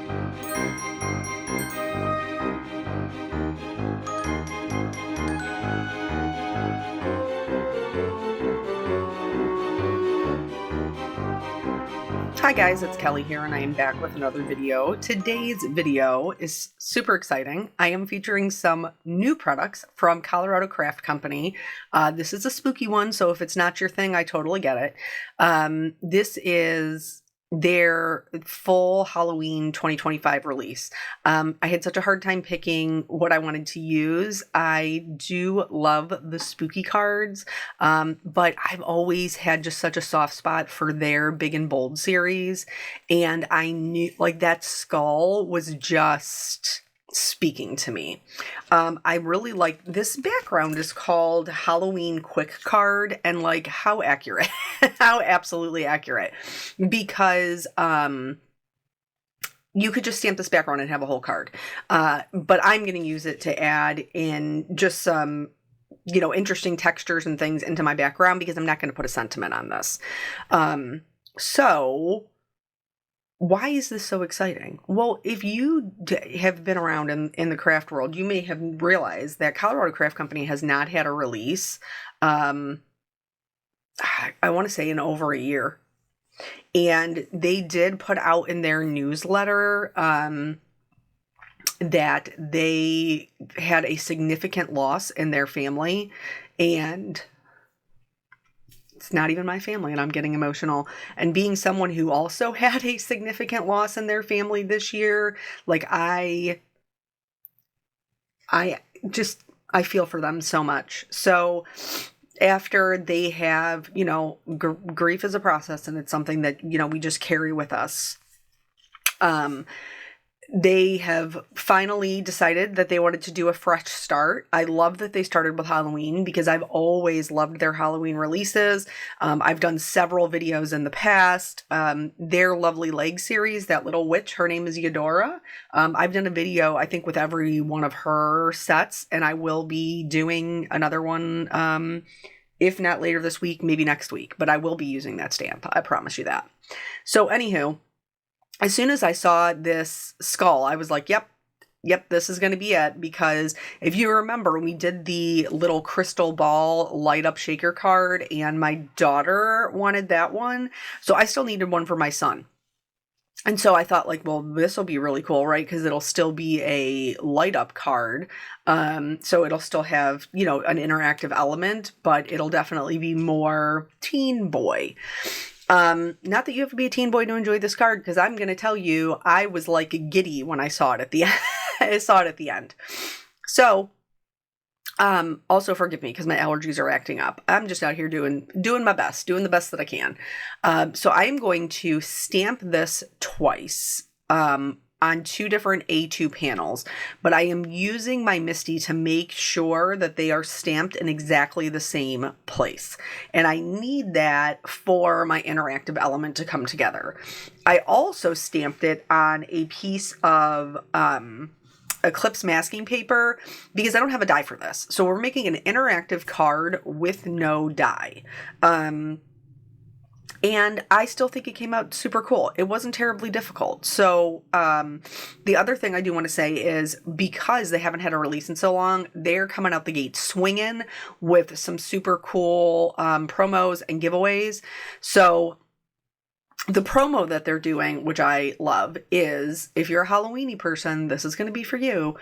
Hi guys, it's Kelly here and I am back with another video. Today's video is super exciting. I am featuring some new products from Colorado Craft Company. This is a spooky one, so if it's not your thing, I totally get it. This is their full Halloween 2025 release. I had such a hard time picking what I wanted to use. I do love the spooky cards, but I've always had just such a soft spot for their Big and Bold series, and I knew like that skull was just speaking to me. I really like this background is called Halloween Quick Card, and like how accurate, how absolutely accurate, because you could just stamp this background and have a whole card. But I'm going to use it to add in just some, interesting textures and things into my background because I'm not going to put a sentiment on this. So why is this so exciting? Well, if you have been around in the craft world, you may have realized that Colorado Craft Company has not had a release, I want to say in over a year. And they did put out in their newsletter that they had a significant loss in their family, and it's not even my family, and I'm getting emotional. And being someone who also had a significant loss in their family this year, like I feel for them so much. So after they have, grief is a process, and it's something that, we just carry with us. They have finally decided that they wanted to do a fresh start. I love that they started with Halloween because I've always loved their Halloween releases. I've done several videos in the past. Their Lovely Leg series, that little witch, her name is Eudora. I've done a video, I think, with every one of her sets, and I will be doing another one, if not later this week, maybe next week, but I will be using that stamp. I promise you that. So anywho, as soon as I saw this skull, I was like, yep, this is going to be it. Because if you remember, we did the little crystal ball light up shaker card, and my daughter wanted that one. So I still needed one for my son. And so I thought, like, well, this will be really cool, right? Because it'll still be a light up card. So it'll still have, an interactive element, but it'll definitely be more teen boy. Not that you have to be a teen boy to enjoy this card, because I'm going to tell you, I was like giddy when I saw it at the end. I saw it at the end. So, also forgive me because my allergies are acting up. I'm just out here doing my best, doing the best that I can. So I'm going to stamp this twice, on two different A2 panels, but I am using my MISTI to make sure that they are stamped in exactly the same place. And I need that for my interactive element to come together. I also stamped it on a piece of Eclipse masking paper because I don't have a die for this. So we're making an interactive card with no die. And I still think it came out super cool. It wasn't terribly difficult. So the other thing I do want to say is, because they haven't had a release in so long, they're coming out the gate swinging with some super cool promos and giveaways. So the promo that they're doing, which I love, is if you're a Halloweeny person, this is going to be for you.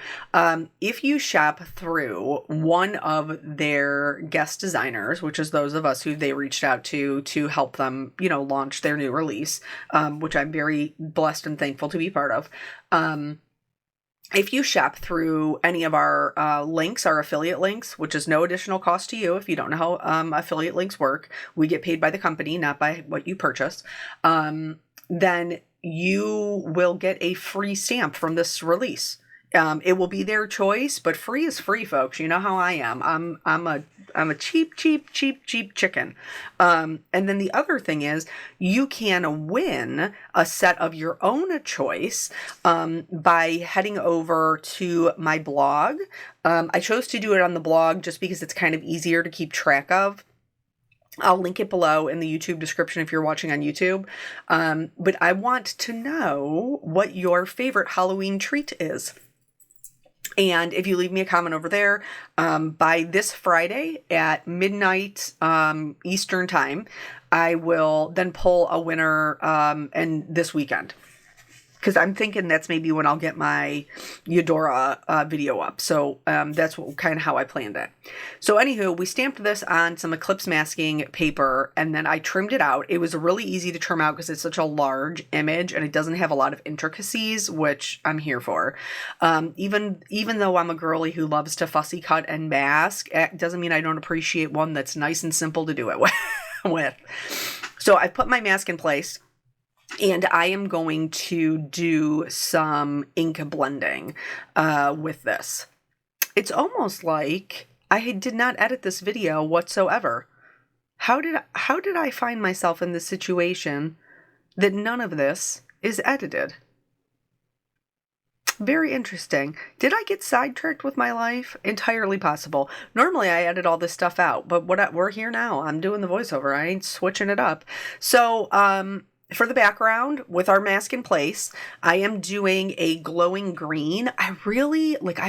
If you shop through one of their guest designers, which is those of us who they reached out to help them, launch their new release, which I'm very blessed and thankful to be part of. If you shop through any of our links, our affiliate links, which is no additional cost to you if you don't know how affiliate links work, we get paid by the company, not by what you purchase, then you will get a free stamp from this release. It will be their choice, but free is free, folks. You know how I am. I'm a cheap chicken. And then the other thing is, you can win a set of your own choice by heading over to my blog. I chose to do it on the blog just because it's kind of easier to keep track of. I'll link it below in the YouTube description if you're watching on YouTube. But I want to know what your favorite Halloween treat is. And if you leave me a comment over there, by this Friday at midnight Eastern time, I will then pull a winner and this weekend. Because I'm thinking that's maybe when I'll get my Eudora video up. So that's kind of how I planned it. So anywho, we stamped this on some Eclipse masking paper and then I trimmed it out. It was really easy to trim out because it's such a large image and it doesn't have a lot of intricacies, which I'm here for. Even though I'm a girly who loves to fussy cut and mask, it doesn't mean I don't appreciate one that's nice and simple to do it with. So I put my mask in place. And I am going to do some ink blending with this. It's almost like I did not edit this video whatsoever. How did I find myself in this situation that none of this is edited? Very interesting. Did I get sidetracked with my life? Entirely possible. Normally I edit all this stuff out, but we're here now. I'm doing the voiceover. I ain't switching it up. So, for the background, with our mask in place, I am doing a glowing green. I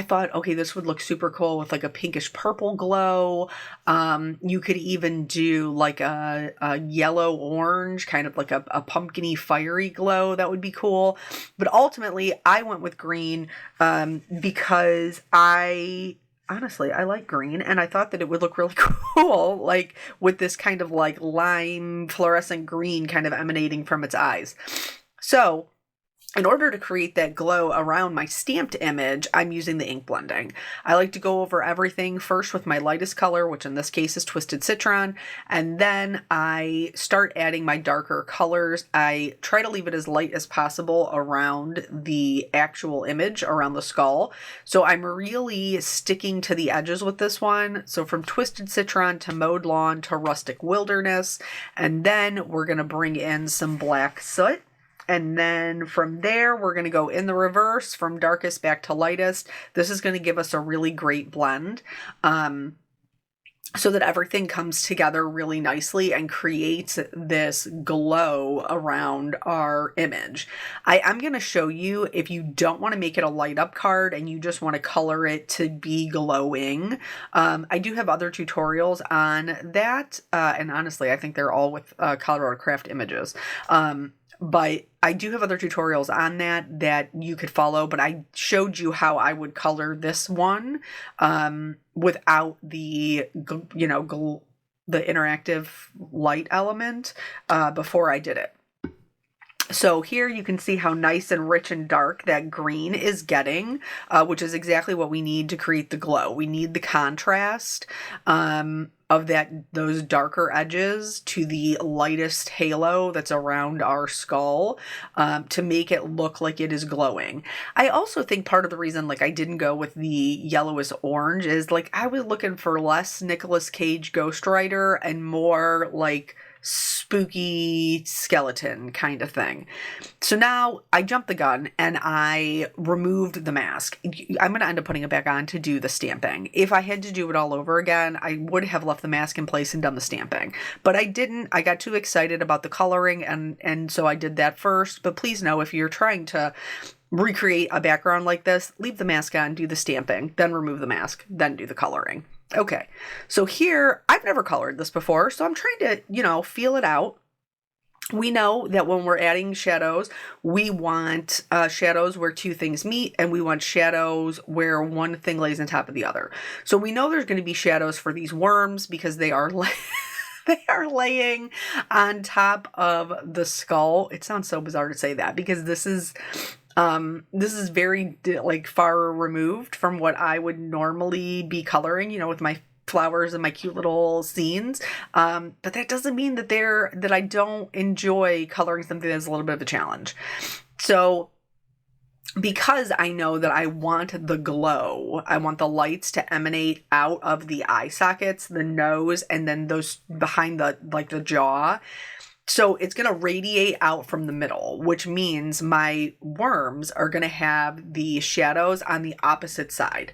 thought, okay, this would look super cool with like a pinkish purple glow. You could even do like a yellow orange, kind of like a pumpkin-y fiery glow. That would be cool. But ultimately, I went with green because honestly, I like green, and I thought that it would look really cool, like with this kind of like lime fluorescent green kind of emanating from its eyes. So in order to create that glow around my stamped image, I'm using the ink blending. I like to go over everything first with my lightest color, which in this case is Twisted Citron, and then I start adding my darker colors. I try to leave it as light as possible around the actual image, around the skull. So I'm really sticking to the edges with this one. So from Twisted Citron to Mowed Lawn to Rustic Wilderness, and then we're going to bring in some black soot. And then from there, we're going to go in the reverse from darkest back to lightest. This is going to give us a really great blend so that everything comes together really nicely and creates this glow around our image. I'm going to show you, if you don't want to make it a light up card and you just want to color it to be glowing. I do have other tutorials on that. And honestly, I think they're all with Colorado Craft Images. But I do have other tutorials on that you could follow, but I showed you how I would color this one without the, the interactive light element before I did it. So here you can see how nice and rich and dark that green is getting, which is exactly what we need to create the glow. We need the contrast of those darker edges to the lightest halo that's around our skull to make it look like it is glowing. I also think part of the reason I didn't go with the yellowest orange is I was looking for less Nicolas Cage Ghost Rider and more spooky skeleton kind of thing. So now I jumped the gun and I removed the mask. I'm going to end up putting it back on to do the stamping. If I had to do it all over again, I would have left the mask in place and done the stamping. But I didn't. I got too excited about the coloring and so I did that first. But please know, if you're trying to recreate a background like this, leave the mask on, do the stamping, then remove the mask, then do the coloring. Okay, so here, I've never colored this before, so I'm trying to, feel it out. We know that when we're adding shadows, we want shadows where two things meet, and we want shadows where one thing lays on top of the other. So we know there's going to be shadows for these worms because they are they are laying on top of the skull. It sounds so bizarre to say that because this is very far removed from what I would normally be coloring, with my flowers and my cute little scenes. But that doesn't mean that I don't enjoy coloring something that's a little bit of a challenge. So because I know that I want the glow, I want the lights to emanate out of the eye sockets, the nose, and then those behind the jaw. So it's going to radiate out from the middle, which means my worms are going to have the shadows on the opposite side.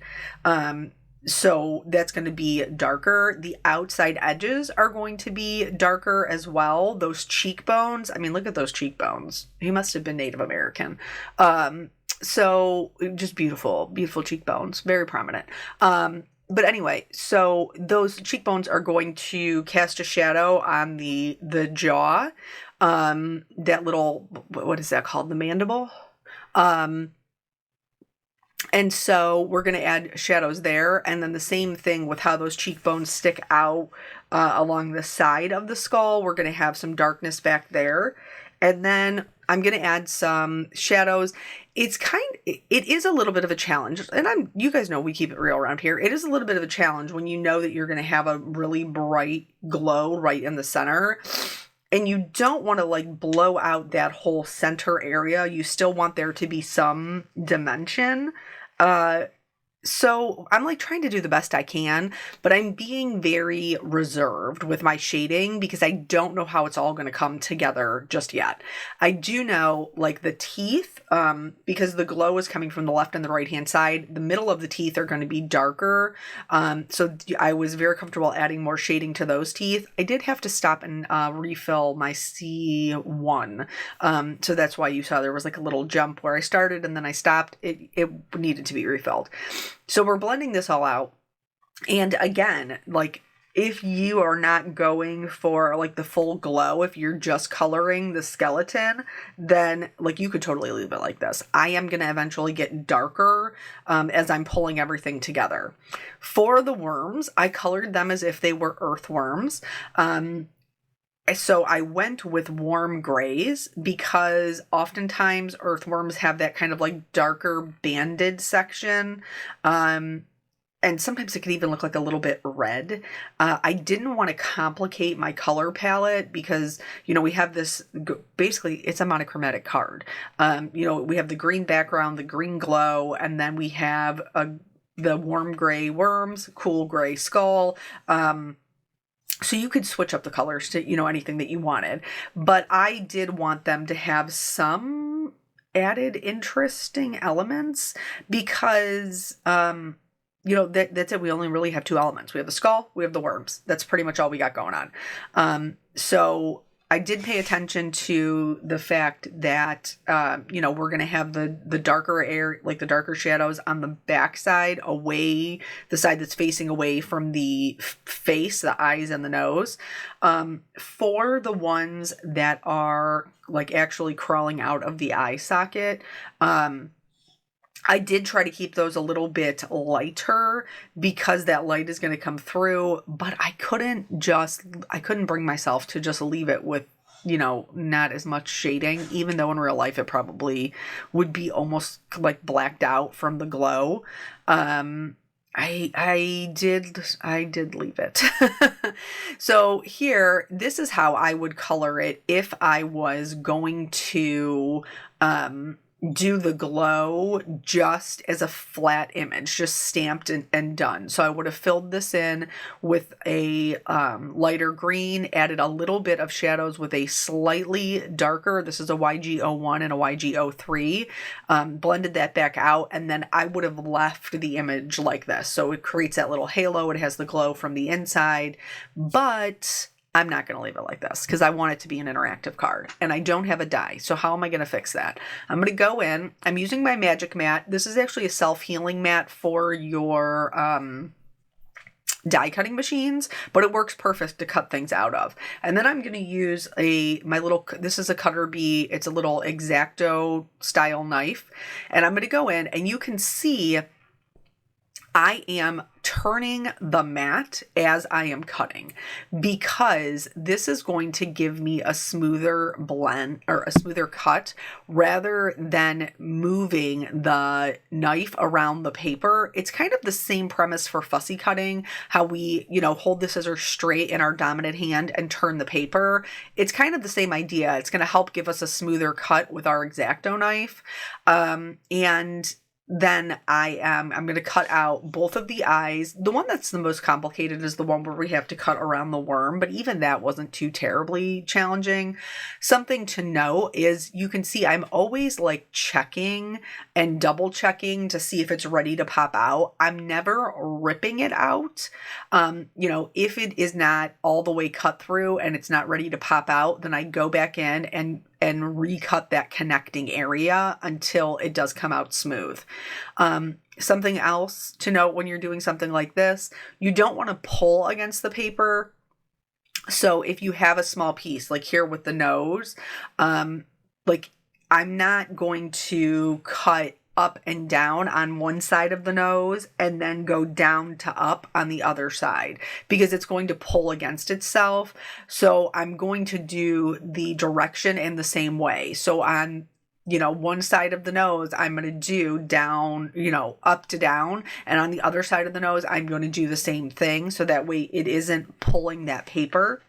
So that's going to be darker. The outside edges are going to be darker as well. Those cheekbones, I mean, look at those cheekbones. He must have been Native American. So just beautiful, beautiful cheekbones, very prominent. But anyway, so those cheekbones are going to cast a shadow on the jaw. That little, what is that called? The mandible. And so we're going to add shadows there. And then the same thing with how those cheekbones stick out along the side of the skull. We're going to have some darkness back there. And then I'm going to add some shadows. It is a little bit of a challenge. And you guys know we keep it real around here. It is a little bit of a challenge when you know that you're going to have a really bright glow right in the center. And you don't want to like blow out that whole center area. You still want there to be some dimension. So I'm like trying to do the best I can, but I'm being very reserved with my shading because I don't know how it's all going to come together just yet. I do know like the teeth, because the glow is coming from the left and the right hand side, the middle of the teeth are going to be darker. So I was very comfortable adding more shading to those teeth. I did have to stop and refill my C1. So that's why you saw there was like a little jump where I started and then I stopped. It needed to be refilled. So we're blending this all out. And again, like if you are not going for like the full glow, if you're just coloring the skeleton, then like you could totally leave it like this. I am going to eventually get darker as I'm pulling everything together. For the worms, I colored them as if they were earthworms. So I went with warm grays because oftentimes earthworms have that kind of like darker banded section. And sometimes it can even look like a little bit red. I didn't want to complicate my color palette because, we have this, basically it's a monochromatic card. We have the green background, the green glow, and then we have the warm gray worms, cool gray skull. So you could switch up the colors to, anything that you wanted. But I did want them to have some added interesting elements because, that's it. We only really have two elements. We have the skull, we have the worms. That's pretty much all we got going on. So I did pay attention to the fact that, we're going to have the darker air, like the darker shadows on the back side away, the side that's facing away from the face, the eyes and the nose. For the ones that are like actually crawling out of the eye socket, I did try to keep those a little bit lighter because that light is going to come through, but I couldn't bring myself to just leave it with, not as much shading, even though in real life it probably would be almost like blacked out from the glow. I did leave it. So here, this is how I would color it if I was going to, do the glow just as a flat image, just stamped and done. So I would have filled this in with a lighter green, added a little bit of shadows with a slightly darker, this is a YG01 and a YG03, blended that back out, and then I would have left the image like this. So it creates that little halo, it has the glow from the inside, but I'm not going to leave it like this because I want it to be an interactive card and I don't have a die. So how am I going to fix that? I'm going to go in, I'm using my magic mat. This is actually a self-healing mat for your die cutting machines, but it works perfect to cut things out of. And then I'm going to use this is a Cutter Bee. It's a little X-Acto style knife. And I'm going to go in and you can see I am turning the mat as I am cutting because this is going to give me a smoother blend or a smoother cut rather than moving the knife around the paper. It's kind of the same premise for fussy cutting, how we, hold the scissors straight in our dominant hand and turn the paper. It's kind of the same idea. It's going to help give us a smoother cut with our X-Acto knife. And then I'm going to cut out both of the eyes. The one that's the most complicated is the one where we have to cut around the worm, but even that wasn't too terribly challenging. Something to note is you can see I'm always like checking and double checking to see if it's ready to pop out. I'm never ripping it out. If it is not all the way cut through and it's not ready to pop out, then I go back in and recut that connecting area until it does come out smooth. Something else to note when you're doing something like this, you don't want to pull against the paper. So if you have a small piece, like here with the nose, I'm not going to cut up and down on one side of the nose and then go down to up on the other side because it's going to pull against itself. So I'm going to do the direction in the same way. So on one side of the nose, I'm going to do down, up to down. And on the other side of the nose, I'm going to do the same thing. So that way it isn't pulling that paper.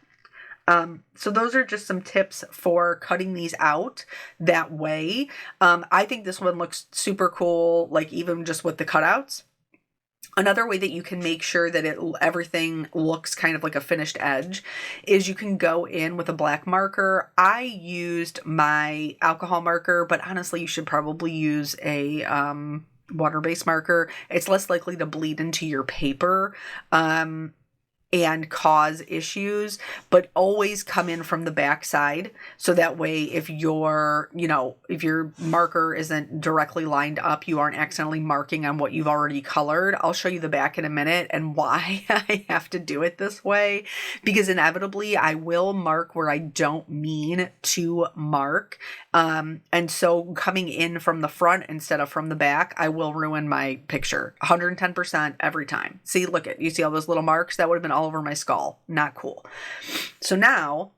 So those are just some tips for cutting these out that way. I think this one looks super cool, like even just with the cutouts. Another way that you can make sure that everything looks kind of like a finished edge is you can go in with a black marker. I used my alcohol marker, but honestly, you should probably use a water-based marker. It's less likely to bleed into your paper. And cause issues, but always come in from the back side. So that way, if your marker isn't directly lined up, you aren't accidentally marking on what you've already colored. I'll show you the back in a minute and why I have to do it this way, because inevitably I will mark where I don't mean to mark. And so coming in from the front instead of from the back, I will ruin my picture 110% every time. See, look you see all those little marks? That would have been all over my skull. Not cool. So now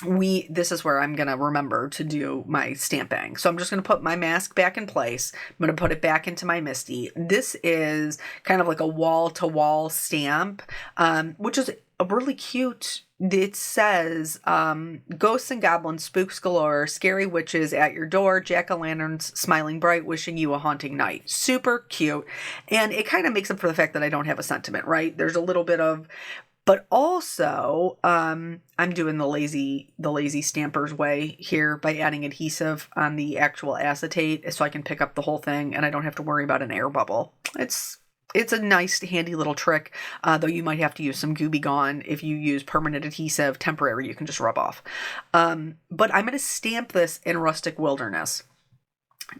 this is where I'm going to remember to do my stamping. So I'm just going to put my mask back in place. I'm going to put it back into my Misty. This is kind of like a wall-to-wall stamp, which is a really cute. It says, ghosts and goblins, spooks galore, scary witches at your door, jack-o'-lanterns smiling bright, wishing you a haunting night. Super cute. And it kind of makes up for the fact that I don't have a sentiment, right? There's a little bit of, but also, I'm doing the lazy stampers way here by adding adhesive on the actual acetate so I can pick up the whole thing and I don't have to worry about an air bubble. It's a nice, handy little trick, though you might have to use some Gooby Gone if you use permanent adhesive. Temporary, you can just rub off. But I'm going to stamp this in Rustic Wilderness.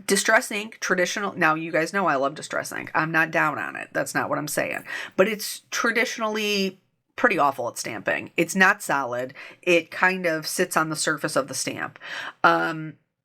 Distress ink, traditional. Now, you guys know I love distress ink. I'm not down on it. That's not what I'm saying. But it's traditionally pretty awful at stamping. It's not solid. It kind of sits on the surface of the stamp.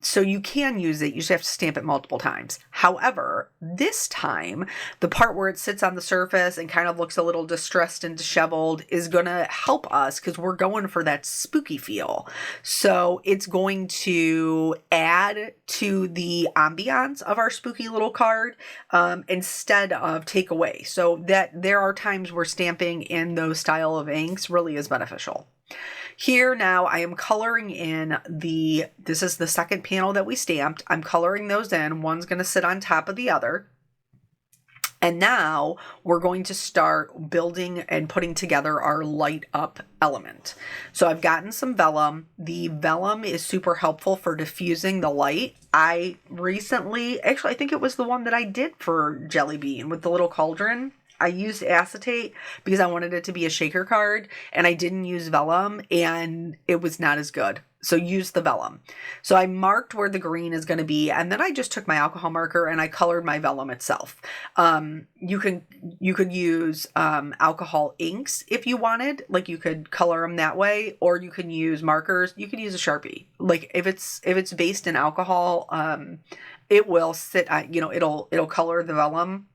So you can use it, you just have to stamp it multiple times. However, this time, the part where it sits on the surface and kind of looks a little distressed and disheveled is going to help us because we're going for that spooky feel. So it's going to add to the ambiance of our spooky little card instead of take away. So that there are times where stamping in those style of inks really is beneficial. Here now I am coloring in this is the second panel that we stamped. I'm coloring those in. One's going to sit on top of the other. And now we're going to start building and putting together our light up element. So I've gotten some vellum. The vellum is super helpful for diffusing the light. I think it was the one that I did for Jelly Bean with the little cauldron. I used acetate because I wanted it to be a shaker card and I didn't use vellum and it was not as good. So use the vellum. So I marked where the green is going to be and then I just took my alcohol marker and I colored my vellum itself. You could use alcohol inks if you wanted, like you could color them that way, or you can use markers. You could use a Sharpie. Like if it's based in alcohol, it will sit, it'll color the vellum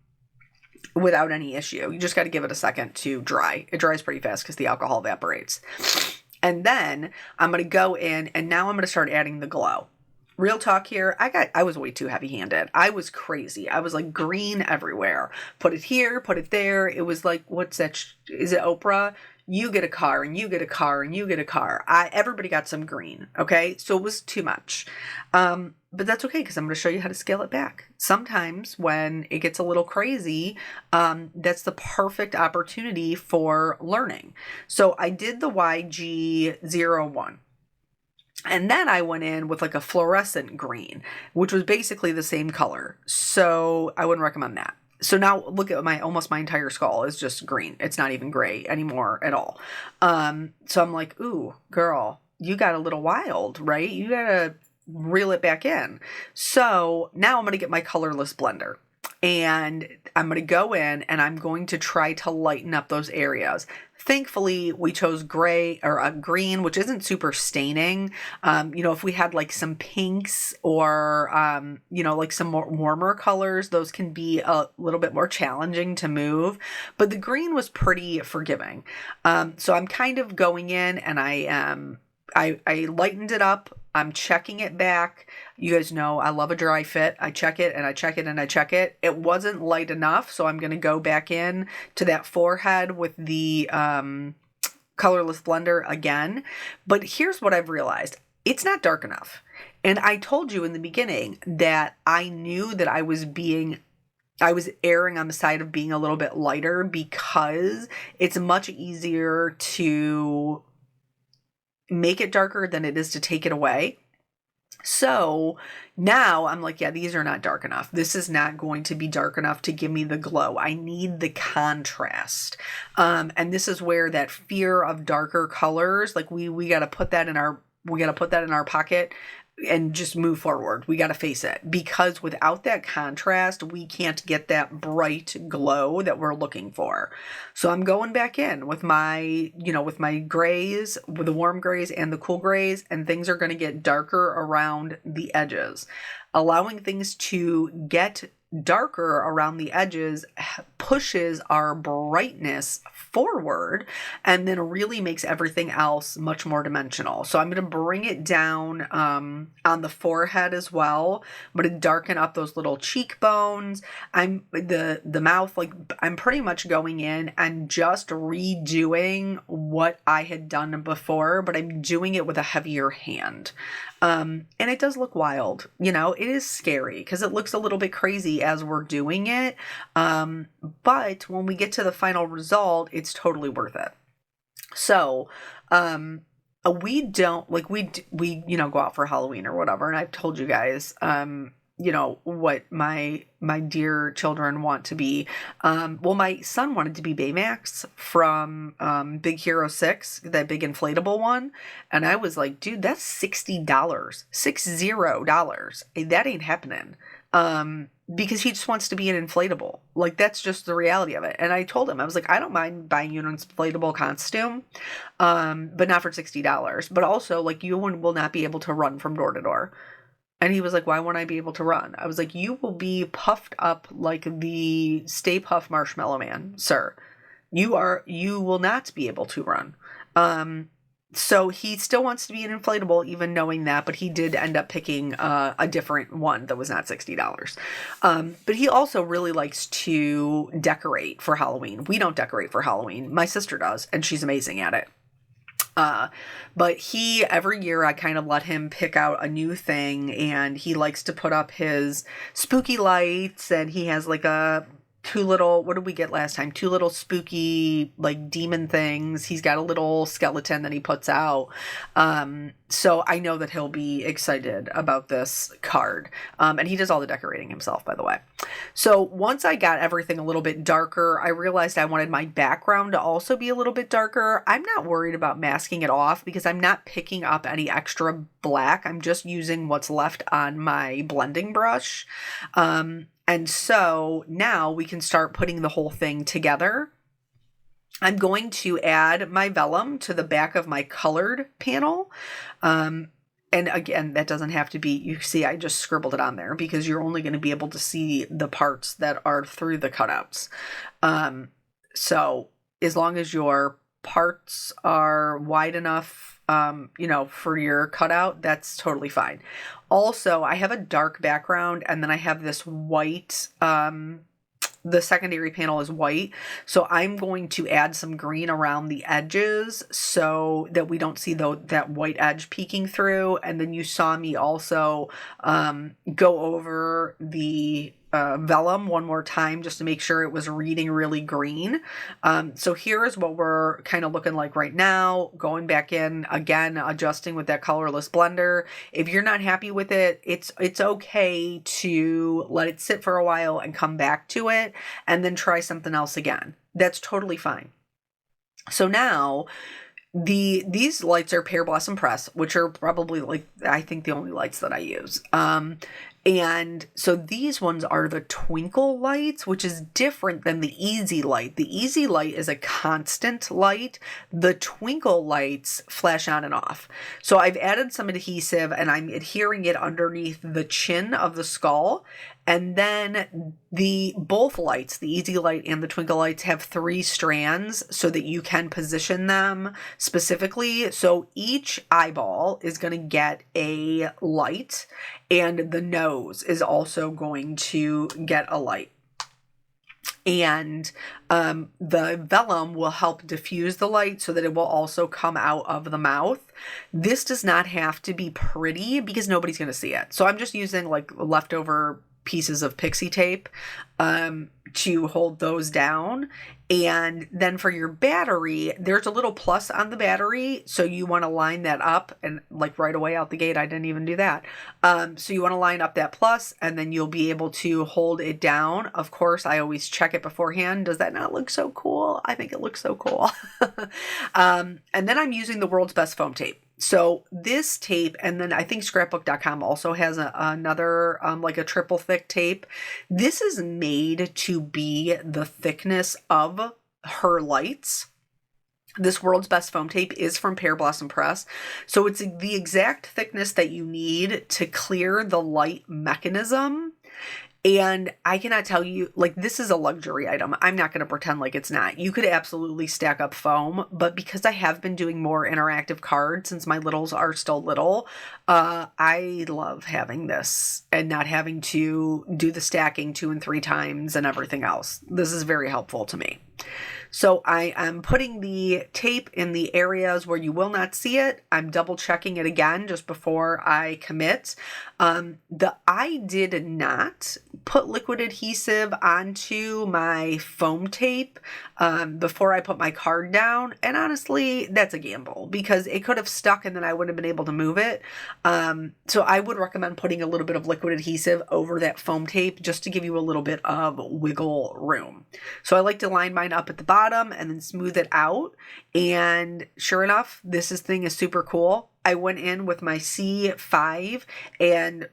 without any issue. You just got to give it a second to dry. It dries pretty fast because the alcohol evaporates. And then I'm going to go in and now I'm going to start adding the glow. real talk here, I was way too heavy-handed. I was crazy. I was like green everywhere. Put it here, put it there. It was like, what's that? Is it Oprah? You get a car and you get a car and you get a car. Everybody got some green. Okay. So it was too much. But that's okay, because I'm going to show you how to scale it back. Sometimes when it gets a little crazy, that's the perfect opportunity for learning. So I did the YG01. And then I went in with like a fluorescent green, which was basically the same color. So I wouldn't recommend that. So now look at almost my entire skull is just green. It's not even gray anymore at all. So I'm like, ooh, girl, you got a little wild, right? You got to reel it back in. So now I'm going to get my colorless blender. And I'm going to go in and I'm going to try to lighten up those areas. Thankfully, we chose gray or a green, which isn't super staining. If we had like some pinks or, like some more warmer colors, those can be a little bit more challenging to move. But the green was pretty forgiving. So I'm kind of going in and I lightened it up. I'm checking it back. You guys know I love a dry fit. I check it and I check it and I check it. It wasn't light enough, so I'm going to go back in to that forehead with the colorless blender again. But here's what I've realized. It's not dark enough. And I told you in the beginning that I knew that I was erring on the side of being a little bit lighter because it's much easier to make it darker than it is to take it away. So now I'm like, yeah, these are not dark enough. This is not going to be dark enough to give me the glow. I need the contrast. And this is where that fear of darker colors, like we got to put that in our pocket and just move forward. We got to face it, because without that contrast, we can't get that bright glow that we're looking for. So I'm going back in with my grays, with the warm grays and the cool grays, and things are going to get darker around the edges. Allowing things to get darker around the edges pushes our brightness forward and then really makes everything else much more dimensional. So I'm going to bring it down on the forehead as well. I'm going to darken up those little cheekbones. The mouth, like I'm pretty much going in and just redoing what I had done before, but I'm doing it with a heavier hand. And it does look wild. It is scary because it looks a little bit crazy as we're doing it. But when we get to the final result, it's totally worth it. So, we don't we go out for Halloween or whatever. And I've told you guys, what my dear children want to be. My son wanted to be Baymax from Big Hero 6, that big inflatable one. And I was like, dude, that's $60. $60. That ain't happening. Because he just wants to be an inflatable. Like, that's just the reality of it. And I told him, I was like, I don't mind buying you an inflatable costume, but not for $60. But also, like, you will not be able to run from door to door. And he was like, why won't I be able to run? I was like, you will be puffed up like the Stay Puft Marshmallow Man, sir. You will not be able to run. So he still wants to be an inflatable, even knowing that, but he did end up picking a different one that was not $60. But he also really likes to decorate for Halloween. We don't decorate for Halloween. My sister does, and she's amazing at it. But every year I kind of let him pick out a new thing, and he likes to put up his spooky lights, and he has like what did we get last time? 2 little spooky, like, demon things. He's got a little skeleton that he puts out. So I know that he'll be excited about this card. And he does all the decorating himself, by the way. So once I got everything a little bit darker, I realized I wanted my background to also be a little bit darker. I'm not worried about masking it off because I'm not picking up any extra black. I'm just using what's left on my blending brush. And so now we can start putting the whole thing together. I'm going to add my vellum to the back of my colored panel. And again, that doesn't have to be, you see, I just scribbled it on there because you're only going to be able to see the parts that are through the cutouts. So as long as you're parts are wide enough, you know, for your cutout, that's totally fine. Also, I have a dark background and then I have this white, the secondary panel is white. So I'm going to add some green around the edges so that we don't see that white edge peeking through. And then you saw me also go over the vellum one more time just to make sure it was reading really green. So here is what we're kind of looking like right now. Going back in again, adjusting with that colorless blender. If you're not happy with it, it's okay to let it sit for a while and come back to it and then try something else again. That's totally fine. So now these lights are Pear Blossom Press, which are probably like, I think the only lights that I use. And so these ones are the twinkle lights, which is different than the easy light. The easy light is a constant light. The twinkle lights flash on and off. So I've added some adhesive and I'm adhering it underneath the chin of the skull. And then both lights, the easy light and the twinkle lights, have 3 strands so that you can position them specifically. So each eyeball is going to get a light and the nose is also going to get a light. And the vellum will help diffuse the light so that it will also come out of the mouth. This does not have to be pretty because nobody's going to see it. So I'm just using like leftover pieces of pixie tape to hold those down. And then for your battery, there's a little plus on the battery. So you want to line that up, and like right away out the gate, I didn't even do that. So you want to line up that plus and then you'll be able to hold it down. Of course, I always check it beforehand. Does that not look so cool? I think it looks so cool. And then I'm using the world's best foam tape. So this tape, and then I think scrapbook.com also has another, like a triple thick tape. This is made to be the thickness of her lights. This world's best foam tape is from Pear Blossom Press. So it's the exact thickness that you need to clear the light mechanism. And I cannot tell you, like, this is a luxury item. I'm not going to pretend like it's not. You could absolutely stack up foam, but because I have been doing more interactive cards since my littles are still little, I love having this and not having to do the stacking 2 and 3 times and everything else. This is very helpful to me. So I am putting the tape in the areas where you will not see it. I'm double checking it again just before I commit. I did not put liquid adhesive onto my foam tape before I put my card down. And honestly, that's a gamble because it could have stuck and then I wouldn't have been able to move it. So I would recommend putting a little bit of liquid adhesive over that foam tape just to give you a little bit of wiggle room. So I like to line mine up at the bottom and then smooth it out. And sure enough, this thing is super cool. I went in with my C5 and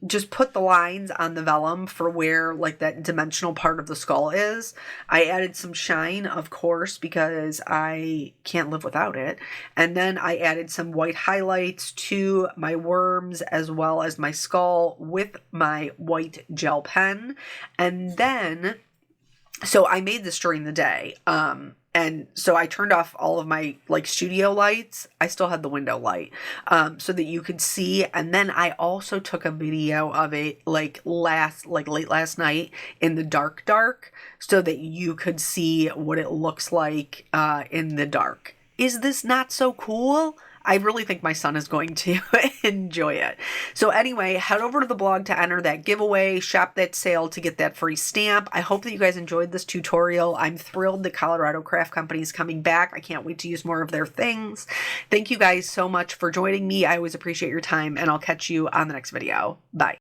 just put the lines on the vellum for where like that dimensional part of the skull is. I added some shine, of course, because I can't live without it. And then I added some white highlights to my worms as well as my skull with my white gel pen. And then, so I made this during the day. And so I turned off all of my like studio lights. I still had the window light, so that you could see. And then I also took a video of it late last night in the dark, so that you could see what it looks like, in the dark. Is this not so cool? I really think my son is going to enjoy it. So anyway, head over to the blog to enter that giveaway, shop that sale to get that free stamp. I hope that you guys enjoyed this tutorial. I'm thrilled that Colorado Craft Company is coming back. I can't wait to use more of their things. Thank you guys so much for joining me. I always appreciate your time, and I'll catch you on the next video. Bye.